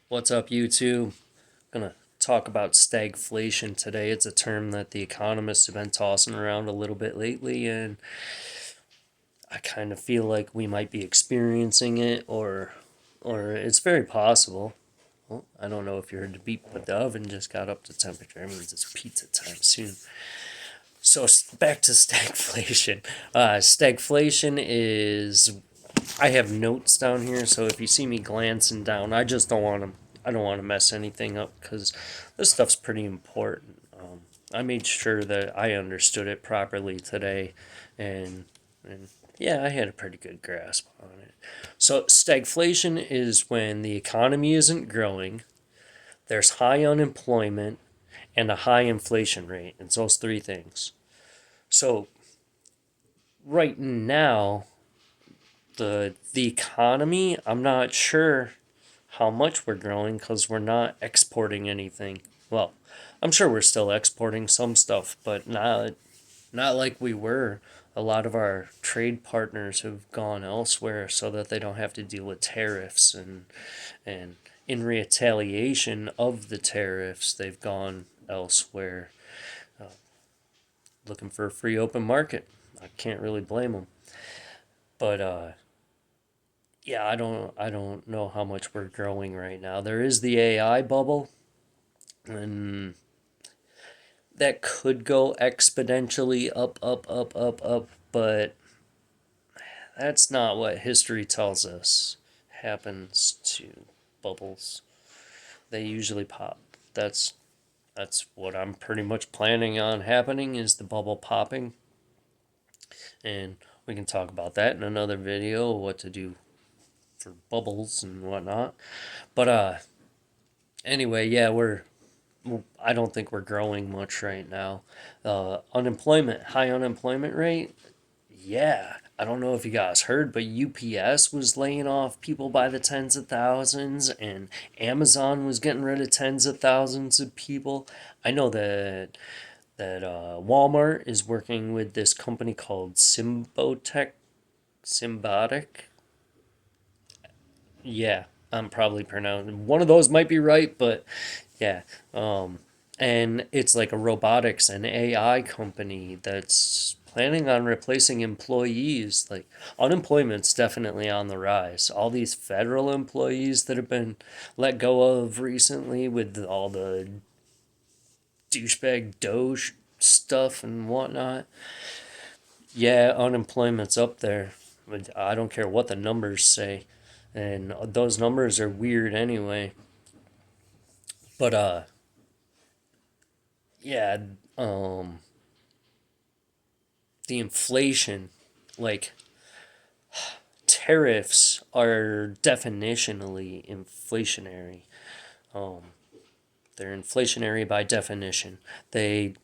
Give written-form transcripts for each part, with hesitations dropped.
What's up, YouTube? Gonna talk about stagflation today. It's a term that the economists have been tossing around a little bit lately, and I kind of feel like we might be experiencing it, or it's very possible. Well, I don't know if you heard the beep, but the oven just got up to temperature. That means it's pizza time soon. So back to stagflation. Stagflation is I have notes down here, so if you see me glancing down, I just don't want to. I don't want to mess anything up because this stuff's pretty important. I made sure that I understood it properly today, and yeah, I had a pretty good grasp on it. So stagflation is when the economy isn't growing, there's high unemployment, and a high inflation rate. It's those three things. So right now, the economy, I'm not sure how much we're growing because we're not exporting anything. Well, I'm sure we're still exporting some stuff, but not like we were. A lot of our trade partners have gone elsewhere so that they don't have to deal with tariffs and in retaliation of the tariffs, they've gone elsewhere looking for a free open market. I can't really blame them. But yeah, I don't know how much we're growing right now. There is the AI bubble, and that could go exponentially up, but that's not what history tells us happens to bubbles. They usually pop. That's that's what I'm pretty much planning on happening is the bubble popping, and we can talk about that in another video, what to do for bubbles and whatnot. But anyway, yeah, I don't think we're growing much right now. Unemployment, high unemployment rate. Yeah, I don't know if you guys heard, but UPS was laying off people by the tens of thousands, and Amazon was getting rid of tens of thousands of people. I know that Walmart is working with this company called Symbiotic. Yeah, I'm probably pronouncing one of those might be right, but yeah. And it's like a robotics and AI company that's planning on replacing employees. Like unemployment's definitely on the rise. All these federal employees that have been let go of recently with all the douchebag Doge stuff and whatnot. Yeah, unemployment's up there. But I don't care what the numbers say. And those numbers are weird anyway. But yeah, um the inflation, like tariffs are definitionally inflationary. Um, they're inflationary by definition. They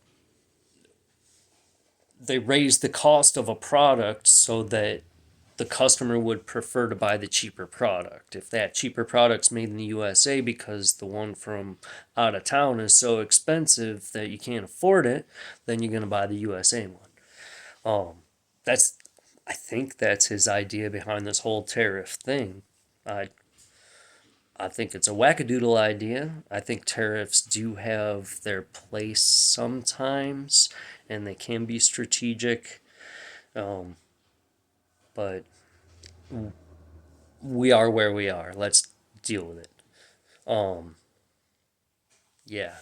they raise the cost of a product so that the customer would prefer to buy the cheaper product. If that cheaper product's made in the USA because the one from out of town is so expensive that you can't afford it, then you're gonna buy the USA one. That's I think that's his idea behind this whole tariff thing. I I think it's a wackadoodle idea. I think tariffs do have their place sometimes, and they can be strategic. Um, but we are where we are. Let's deal with it. Um, yeah.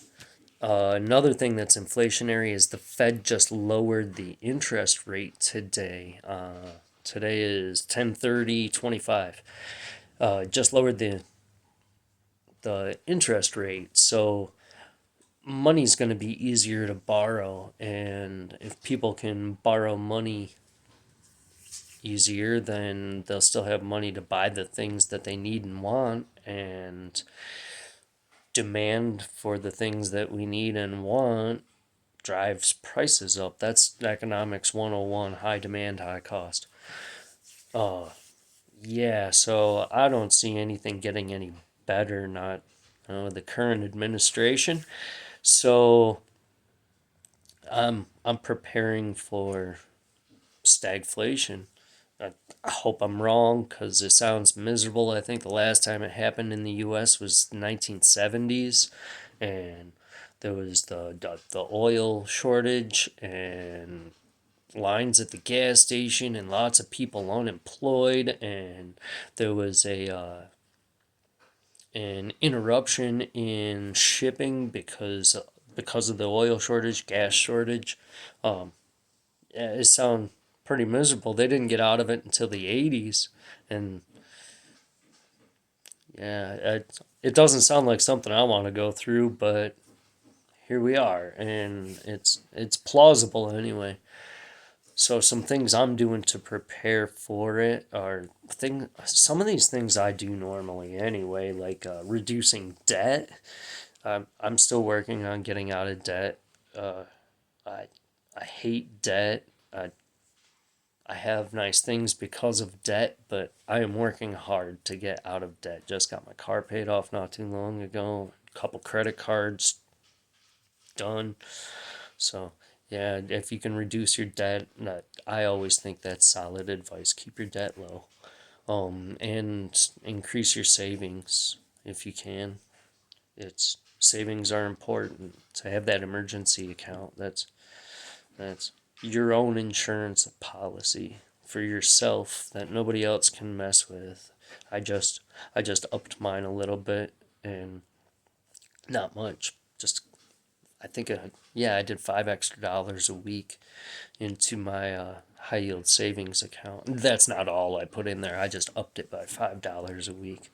Another thing that's inflationary is the Fed just lowered the interest rate today. Today is 10/30/25. Just lowered the interest rate, so money's going to be easier to borrow, and if people can borrow money easier, then they'll still have money to buy the things that they need and want, and demand for the things that we need and want drives prices up. That's economics 101, high demand, high cost. Uh yeah, so I don't see anything getting any better, not the current administration. So I'm preparing for stagflation. I hope I'm wrong because it sounds miserable. I think the last time it happened in the U.S. was 1970s, and there was the oil shortage and lines at the gas station and lots of people unemployed, and there was a an interruption in shipping because of the oil shortage, gas shortage. Yeah, it sounds pretty miserable. They didn't get out of it until the 80s, and yeah, it doesn't sound like something I want to go through, but here we are, and it's plausible anyway. So some things I'm doing to prepare for it are some of these things I do normally anyway, like reducing debt. I'm still working on getting out of debt. Uh, I I hate debt. I have nice things because of debt, but I am working hard to get out of debt. Just got my car paid off not too long ago. A couple credit cards done. So, yeah, if you can reduce your debt, I always think that's solid advice. Keep your debt low. And increase your savings if you can. It's savings are important to have that emergency account. That's your own insurance policy for yourself that nobody else can mess with. I just I just upped mine a little bit and not much. Just I think yeah, I did $5 extra a week into my high yield savings account. That's not all I put in there. I just upped it by $5 a week.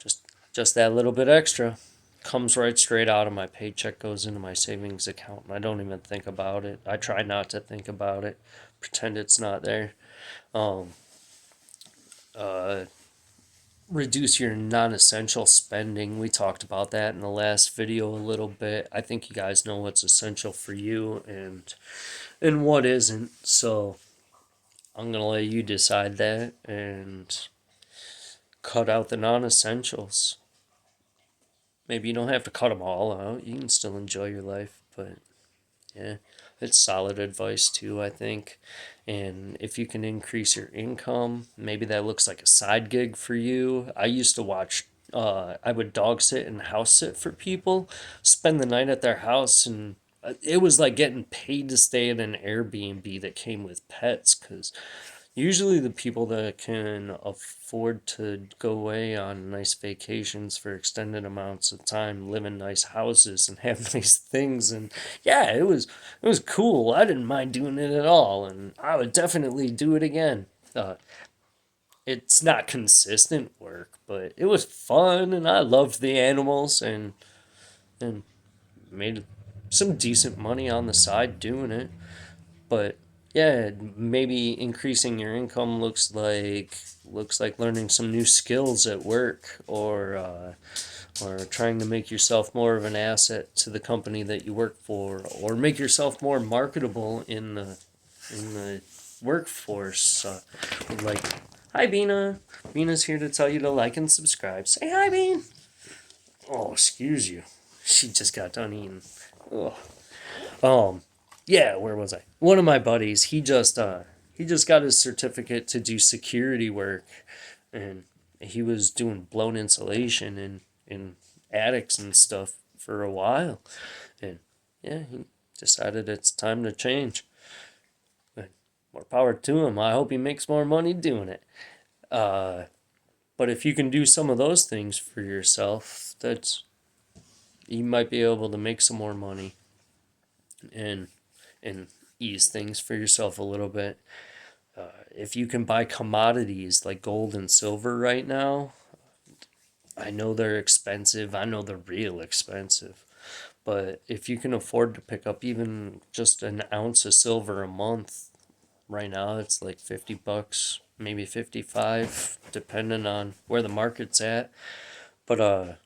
Just just that little bit extra comes right straight out of my paycheck, goes into my savings account, and I don't even think about it. I try not to think about it, pretend it's not there. Um, uh, Reduce your non-essential spending. We talked about that in the last video a little bit. I think you guys know what's essential for you and what isn't. So I'm gonna let you decide that and cut out the non-essentials. Maybe you don't have to cut them all out. You can still enjoy your life, but yeah, it's solid advice too, I think. And if you can increase your income, maybe that looks like a side gig for you. I used to watch, I would dog sit and house sit for people, spend the night at their house, and it was like getting paid to stay at an Airbnb that came with pets because usually the people that can afford to go away on nice vacations for extended amounts of time live in nice houses and have nice things, and yeah, it was cool. I didn't mind doing it at all, and I would definitely do it again. It's not consistent work, but it was fun and I loved the animals and made some decent money on the side doing it. But yeah, maybe increasing your income looks like learning some new skills at work, or trying to make yourself more of an asset to the company that you work for, or make yourself more marketable in the workforce. Like, hi Bina. Bina's here to tell you to like and subscribe. Say hi, Bean. Oh, excuse you. She just got done eating. Ugh. Um, yeah, where was I? One of my buddies, he just got his certificate to do security work, and he was doing blown insulation in attics and stuff for a while, and yeah, he decided it's time to change. But more power to him. I hope he makes more money doing it. Uh, but if you can do some of those things for yourself, that's you might be able to make some more money and and ease things for yourself a little bit. If you can buy commodities like gold and silver right now, I know they're expensive. I know they're real expensive. But if you can afford to pick up even just an ounce of silver a month, right now it's like $50, maybe 55, depending on where the market's at. But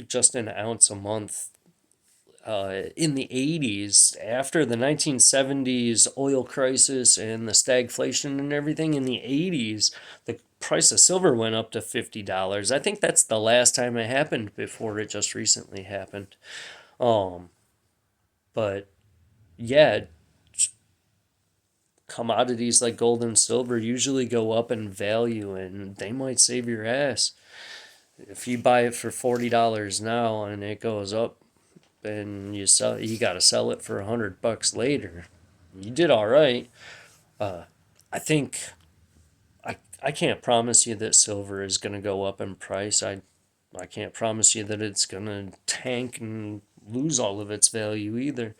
just an ounce a month in the 80s, after the 1970s oil crisis and the stagflation and everything, in the 80s, the price of silver went up to $50. I think that's the last time it happened before it just recently happened. Um, but yeah, commodities like gold and silver usually go up in value, and they might save your ass. If you buy it for $40 now and it goes up and you got to sell it for $100 later. You did all right. I think I can't promise you that silver is going to go up in price. I can't promise you that it's going to tank and lose all of its value either.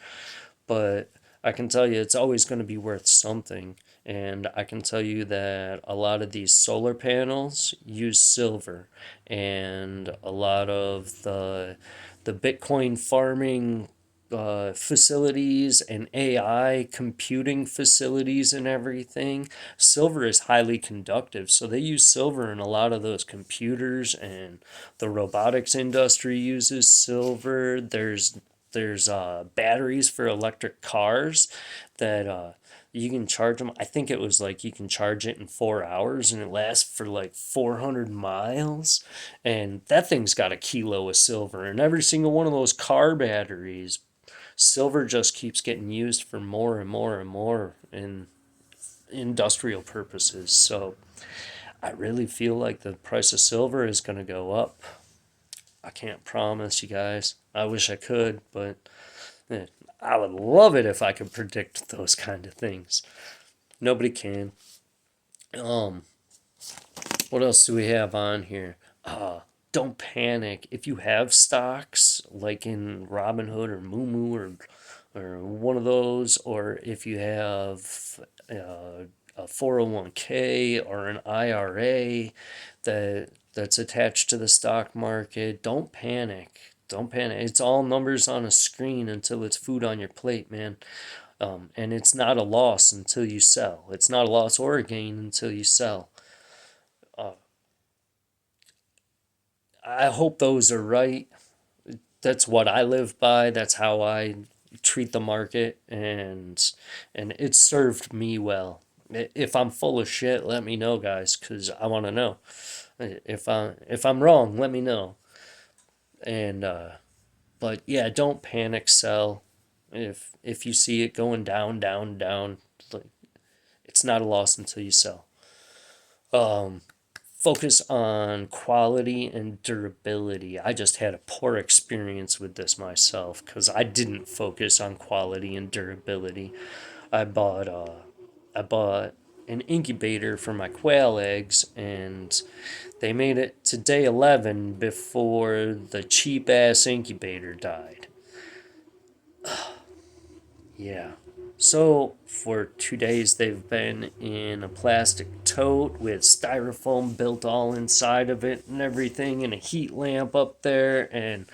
But I can tell you it's always going to be worth something. And I can tell you that a lot of these solar panels use silver, and a lot of the Bitcoin farming facilities and AI computing facilities and everything, silver is highly conductive. So they use silver in a lot of those computers, and the robotics industry uses silver. There's batteries for electric cars that you can charge them. I think it was like you can charge it in 4 hours and it lasts for like 400 miles. And that thing's got a kilo of silver. And every single one of those car batteries, silver just keeps getting used for more and more and more in industrial purposes. So I really feel like the price of silver is going to go up. I can't promise you guys. I wish I could, but eh, I would love it if I could predict those kind of things. Nobody can. Um, what else do we have on here? Don't panic if you have stocks like in Robinhood or Moomoo or one of those, or if you have a 401k or an IRA that's attached to the stock market. Don't panic. Don't panic. It's all numbers on a screen until it's food on your plate, man. And it's not a loss until you sell. It's not a loss or a gain until you sell. I hope those are right. That's what I live by. That's how I treat the market, and it's served me well. If I'm full of shit, let me know, guys, because I want to know. If I'm wrong, let me know. And but yeah, don't panic sell. If you see it going down, down, down, like it's not a loss until you sell. Um, Focus on quality and durability. I just had a poor experience with this myself because I didn't focus on quality and durability. I bought I bought an incubator for my quail eggs, and they made it to day 11 before the cheap ass incubator died. Yeah. So for 2 days they've been in a plastic tote with styrofoam built all inside of it and everything, and a heat lamp up there. And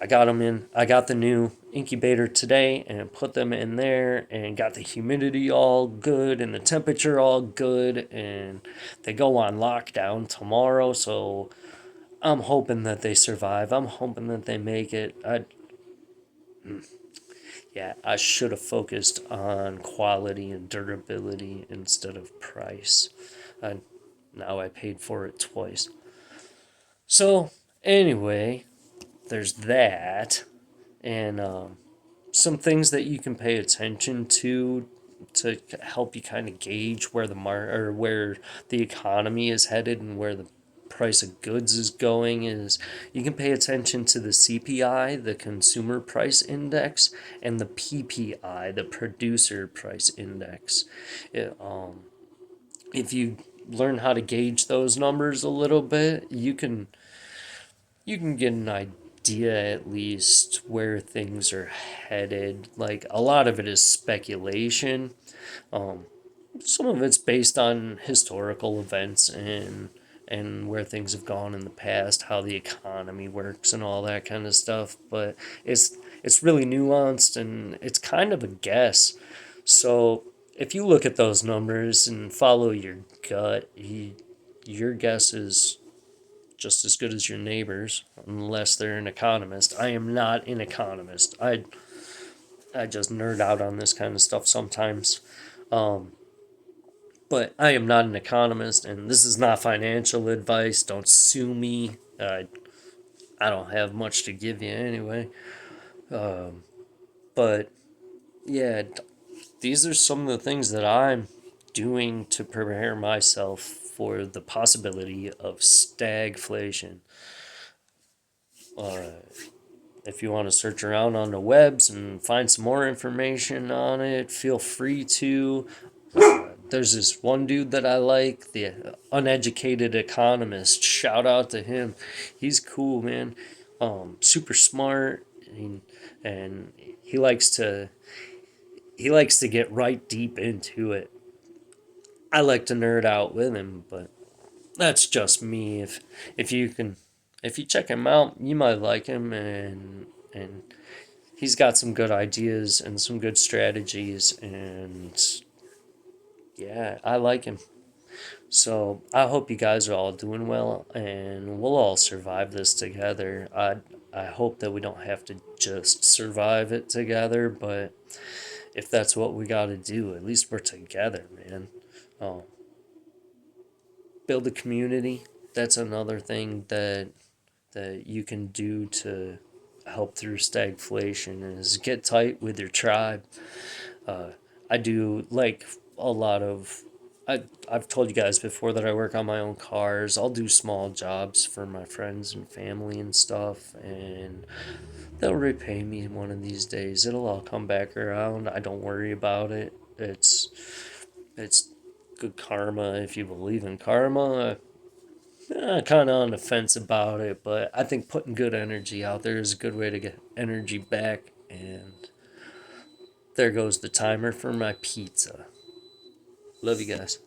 I got them in. I got the new incubator today and put them in there and got the humidity all good and the temperature all good. And they go on lockdown tomorrow. So I'm hoping that they survive. I'm hoping that they make it. Yeah, I should have focused on quality and durability instead of price. And now I paid for it twice. So, anyway, there's that. And some things that you can pay attention to help you kind of gauge where or where the economy is headed and where the price of goods is going is you can pay attention to the CPI, the consumer price index, and the PPI, the producer price index. If you learn how to gauge those numbers a little bit, you can get an idea at least where things are headed. Like a lot of it is speculation. Um, some of it's based on historical events and where things have gone in the past, how the economy works and all that kind of stuff. But it's really nuanced and it's kind of a guess. So if you look at those numbers and follow your gut, your guess is just as good as your neighbors, unless they're an economist. I am not an economist. I just nerd out on this kind of stuff sometimes. Um, but I am not an economist, and this is not financial advice. Don't sue me. I don't have much to give you anyway. But yeah, these are some of the things that I'm doing to prepare myself for the possibility of stagflation. Uh, if you want to search around on the webs and find some more information on it, feel free to. There's this one dude that I like, the uneducated economist. Shout out to him. He's cool, man. Super smart, and he likes to get right deep into it. I like to nerd out with him, but that's just me. If you can, if you check him out, you might like him, and he's got some good ideas and some good strategies, and yeah, I like him. So I hope you guys are all doing well, and we'll all survive this together. I hope that we don't have to just survive it together, but if that's what we got to do, at least we're together, man. Um, Build a community. That's another thing that you can do to help through stagflation is get tight with your tribe. Uh, I do like a lot of. I've told you guys before that I work on my own cars. I'll do small jobs for my friends and family and stuff, and they'll repay me one of these days. It'll all come back around. I don't worry about it. It's good karma if you believe in karma. Kind of on the fence about it, but I think putting good energy out there is a good way to get energy back. And there goes the timer for my pizza. Love you guys.